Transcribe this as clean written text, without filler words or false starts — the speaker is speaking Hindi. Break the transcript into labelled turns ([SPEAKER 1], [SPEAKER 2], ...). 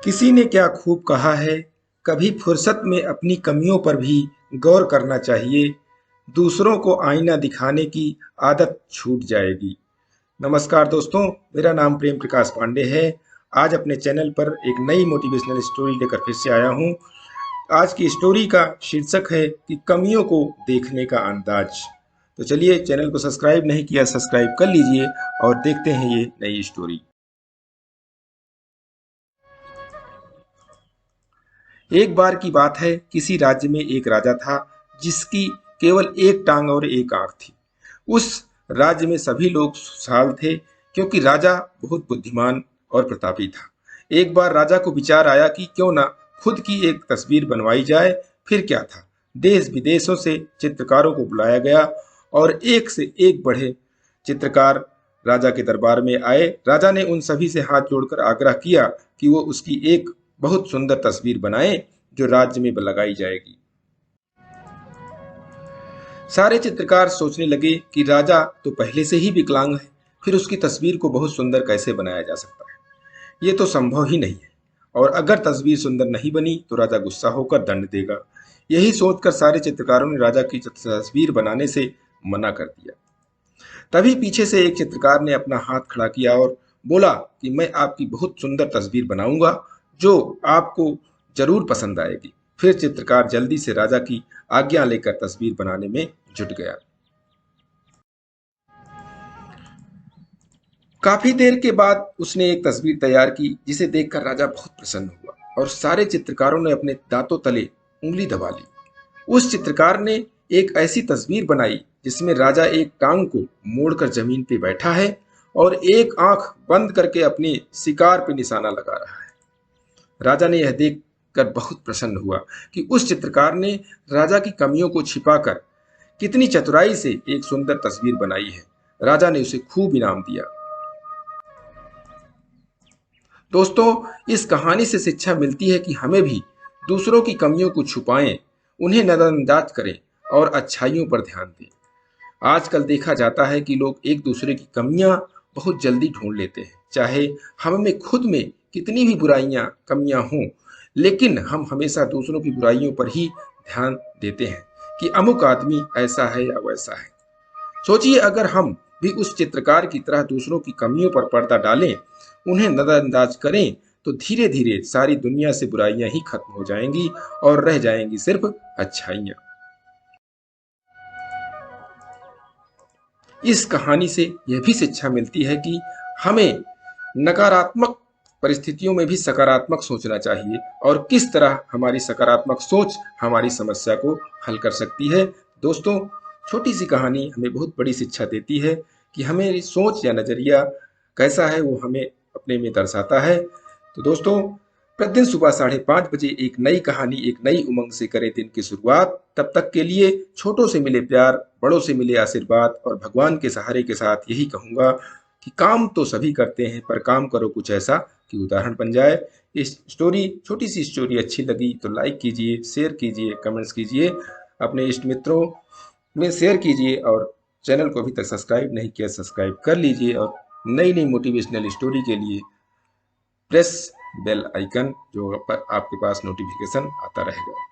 [SPEAKER 1] किसी ने क्या खूब कहा है, कभी फुर्सत में अपनी कमियों पर भी गौर करना चाहिए, दूसरों को आईना दिखाने की आदत छूट जाएगी। नमस्कार दोस्तों, मेरा नाम प्रेम प्रकाश पांडे है। आज अपने चैनल पर एक नई मोटिवेशनल स्टोरी लेकर फिर से आया हूँ। आज की स्टोरी का शीर्षक है कि कमियों को देखने का अंदाज। तो चलिए, चैनल को सब्सक्राइब नहीं किया, सब्सक्राइब कर लीजिए और देखते हैं ये नई स्टोरी। एक बार की बात है, किसी राज्य में एक राजा था जिसकी केवल एक टांग और एक आंख थी। उस राज्य में सभी लोग खुशहाल थे क्योंकि राजा बहुत बुद्धिमान और प्रतापी था। एक बार राजा को विचार आया कि क्यों ना खुद की एक तस्वीर बनवाई जाए। फिर क्या था, देश विदेशों से चित्रकारों को बुलाया गया और एक से एक बढ़े चित्रकार राजा के दरबार में आए। राजा ने उन सभी से हाथ जोड़कर आग्रह किया कि वो उसकी एक बहुत सुंदर तस्वीर बनाए जो राज्य में लगाई जाएगी। सारे चित्रकार सोचने लगे कि राजा तो पहले से ही विकलांग है, फिर उसकी तस्वीर को बहुत सुंदर कैसे बनाया जा सकता है। ये तो संभव ही नहीं है, और अगर तस्वीर सुंदर नहीं बनी तो राजा गुस्सा होकर दंड देगा। यही सोचकर सारे चित्रकारों ने राजा की तस्वीर बनाने से मना कर दिया। तभी पीछे से एक चित्रकार ने अपना हाथ खड़ा किया और बोला कि मैं आपकी बहुत सुंदर तस्वीर बनाऊंगा जो आपको जरूर पसंद आएगी। फिर चित्रकार जल्दी से राजा की आज्ञा लेकर तस्वीर बनाने में जुट गया। काफी देर के बाद उसने एक तस्वीर तैयार की जिसे देखकर राजा बहुत प्रसन्न हुआ और सारे चित्रकारों ने अपने दांतों तले उंगली दबा ली। उस चित्रकार ने एक ऐसी तस्वीर बनाई जिसमें राजा एक टांग को मोड़कर जमीन पे बैठा है और एक आंख बंद करके अपने शिकार पे निशाना लगा रहा है। राजा ने यह देखकर बहुत प्रसन्न हुआ कि उस चित्रकार ने राजा की कमियों को छिपाकर कितनी चतुराई से एक सुंदर तस्वीर बनाई है। राजा ने उसे खूब इनाम दिया। दोस्तों, इस कहानी से शिक्षा मिलती है कि हमें भी दूसरों की कमियों को छुपाएं, उन्हें नजरअंदाज करें और अच्छाइयों पर ध्यान दें। आजकल देखा जाता है कि लोग एक दूसरे की कमियां बहुत जल्दी ढूंढ लेते हैं, चाहे हम में खुद में कितनी भी बुराइयां कमियां हों, लेकिन हम हमेशा दूसरों की बुराइयों पर ही ध्यान देते हैं कि अमुक आदमी ऐसा है या वैसा है। सोचिए, अगर हम भी उस चित्रकार की तरह दूसरों की कमियों पर पर्दा डालें, उन्हें नजरअंदाज करें, तो धीरे धीरे सारी दुनिया से बुराइयां ही खत्म हो जाएंगी और रह जाएंगी सिर्फ अच्छाइयां। इस कहानी से यह भी शिक्षा मिलती है कि हमें नकारात्मक परिस्थितियों में भी सकारात्मक सोचना चाहिए और किस तरह हमारी सकारात्मक सोच हमारी समस्या को हल कर सकती है। दोस्तों, छोटी सी कहानी हमें बहुत बड़ी शिक्षा देती है कि हमें सोच या नजरिया कैसा है वो हमें अपने में दर्शाता है। तो दोस्तों, प्रतिदिन सुबह 5:30 बजे एक नई कहानी, एक नई उमंग से करें दिन की शुरुआत। तब तक के लिए छोटों से मिले प्यार, बड़ों से मिले आशीर्वाद और भगवान के सहारे के साथ यही कहूंगा कि काम तो सभी करते हैं, पर काम करो कुछ ऐसा कि उदाहरण बन जाए। इस स्टोरी, छोटी सी स्टोरी अच्छी लगी तो लाइक कीजिए, शेयर कीजिए, कमेंट्स कीजिए, अपने इष्ट मित्रों में शेयर कीजिए और चैनल को अभी तक सब्सक्राइब नहीं किया सब्सक्राइब कर लीजिए और नई नई मोटिवेशनल स्टोरी के लिए प्रेस बेल आइकन जो पर आपके पास नोटिफिकेशन आता रहेगा।